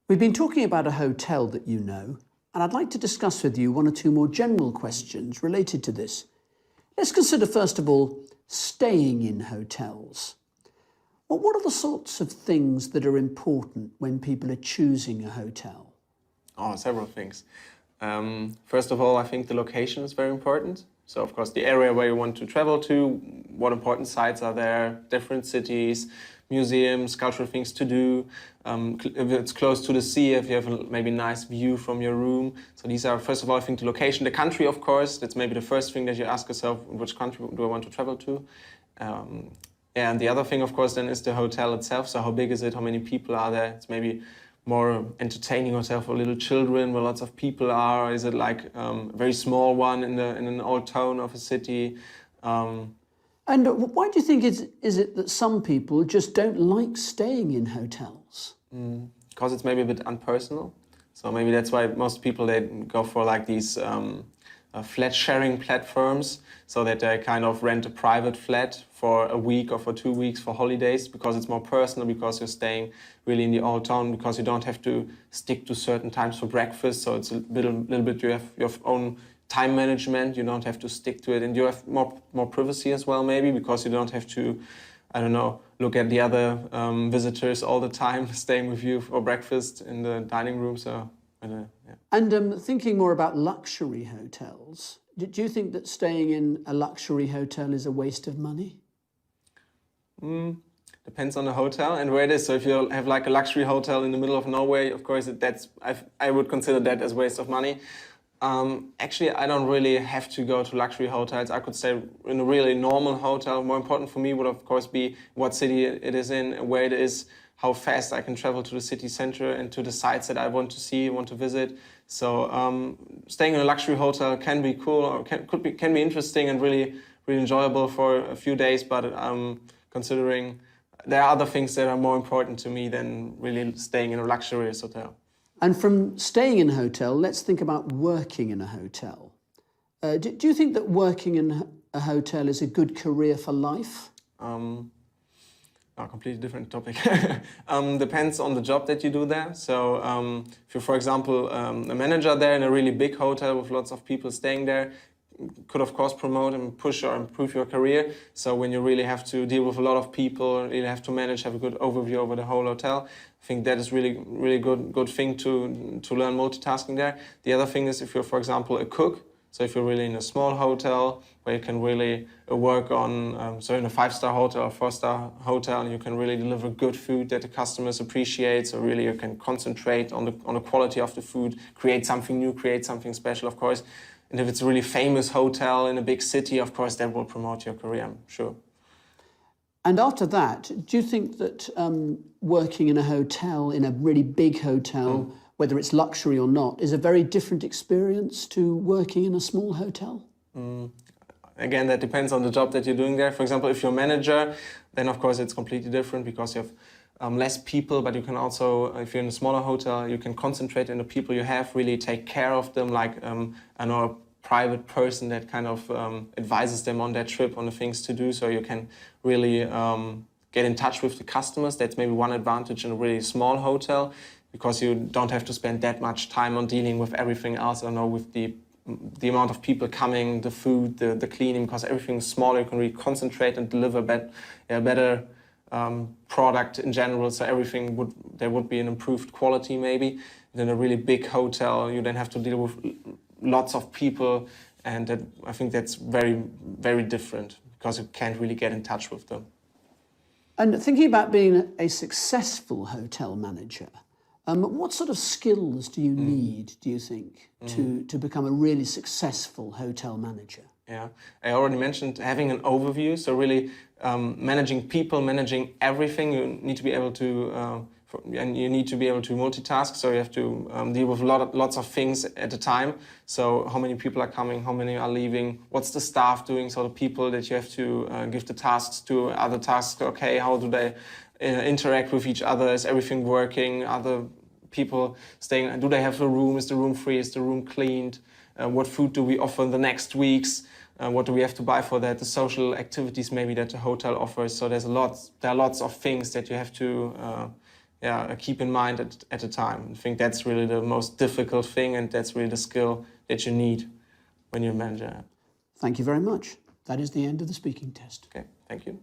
We've been talking about a hotel that you know, and I'd like to discuss with you one or two more general questions related to this. Let's consider, first of all, staying in hotels. Well, what are the sorts of things that are important when people are choosing a hotel? Oh, several things. First of all, I think the location is very important. So, of course, the area where you want to travel to, what important sites are there, different cities, museums, cultural things to do. If it's close to the sea, if you have a maybe nice view from your room. So these are, first of all, I think the location. The country, of course, that's maybe the first thing that you ask yourself, which country do I want to travel to? And the other thing, of course, then is the hotel itself. So how big is it? How many people are there? It's maybe more entertaining hotel for little children where lots of people are. Is it like a very small one in an old town of a city? And why do you think is it that some people just don't like staying in hotels? Because it's maybe a bit unpersonal. So maybe that's why most people, they go for like these flat sharing platforms, so that they kind of rent a private flat for a week or for 2 weeks for holidays, because it's more personal, because you're staying really in the old town, because you don't have to stick to certain times for breakfast. So it's a little bit, you have your own time management, you don't have to stick to it, and you have more privacy as well, maybe, because you don't have to, I don't know, look at the other visitors all the time staying with you for breakfast in the dining room. So, yeah. And thinking more about luxury hotels, do you think that staying in a luxury hotel is a waste of money? Depends on the hotel and where it is. So if you have like a luxury hotel in the middle of nowhere, of course, I would consider that as waste of money. Actually, I don't really have to go to luxury hotels. I could stay in a really normal hotel. More important for me would, of course, be what city it is in, where it is, how fast I can travel to the city center and to the sites that I want to see, want to visit. So staying in a luxury hotel can be cool, or can be interesting and really enjoyable for a few days. But considering there are other things that are more important to me than really staying in a luxurious hotel. And from staying in a hotel, let's think about working in a hotel. Do you think that working in a hotel is a good career for life? A completely different topic. Depends on the job that you do there. So if you're, for example, a manager there in a really big hotel with lots of people staying there, could of course promote and push or improve your career. So when you really have to deal with a lot of people, really have to manage, have a good overview over the whole hotel, I think that is really good thing to learn multitasking there. The other thing is if you're, for example, a cook. So if you're really in a small hotel where you can really work on, so in a 5-star hotel or 4-star hotel, you can really deliver good food that the customers appreciate. So really you can concentrate on the quality of the food, create something new, create something special, of course. And if it's a really famous hotel in a big city, of course, that will promote your career, I'm sure. And after that, do you think that working in a hotel, in a really big hotel, whether it's luxury or not, is a very different experience to working in a small hotel? Again, that depends on the job that you're doing there. For example, if you're a manager, then of course it's completely different, because you have less people, but you can also, if you're in a smaller hotel, you can concentrate on the people you have, really take care of them, like I know a private person that kind of advises them on their trip, on the things to do, so you can really get in touch with the customers. That's maybe one advantage in a really small hotel, because you don't have to spend that much time on dealing with everything else, I know, with the amount of people coming, the food, the cleaning, because everything is smaller, you can really concentrate and deliver better product in general, so there would be an improved quality maybe. And in a really big hotel, you then have to deal with lots of people, and I think that's very, very different, because you can't really get in touch with them. And thinking about being a successful hotel manager, what sort of skills do you need, do you think, to become a really successful hotel manager? Yeah, I already mentioned having an overview, so really managing people, managing everything. You need to be able to, and you need to be able to multitask. So you have to deal with lots of things at a time. So how many people are coming, how many are leaving, what's the staff doing? So the people that you have to give the tasks to, other tasks. Okay, how do they interact with each other? Is everything working? Other people staying? Do they have a room? Is the room free? Is the room cleaned? What food do we offer in the next weeks? What do we have to buy for that? The social activities maybe that the hotel offers. So there are lots of things that you have to keep in mind at a time. I think that's really the most difficult thing, and that's really the skill that you need when you're a manager. Thank you very much. That is the end of the speaking test. Okay, thank you.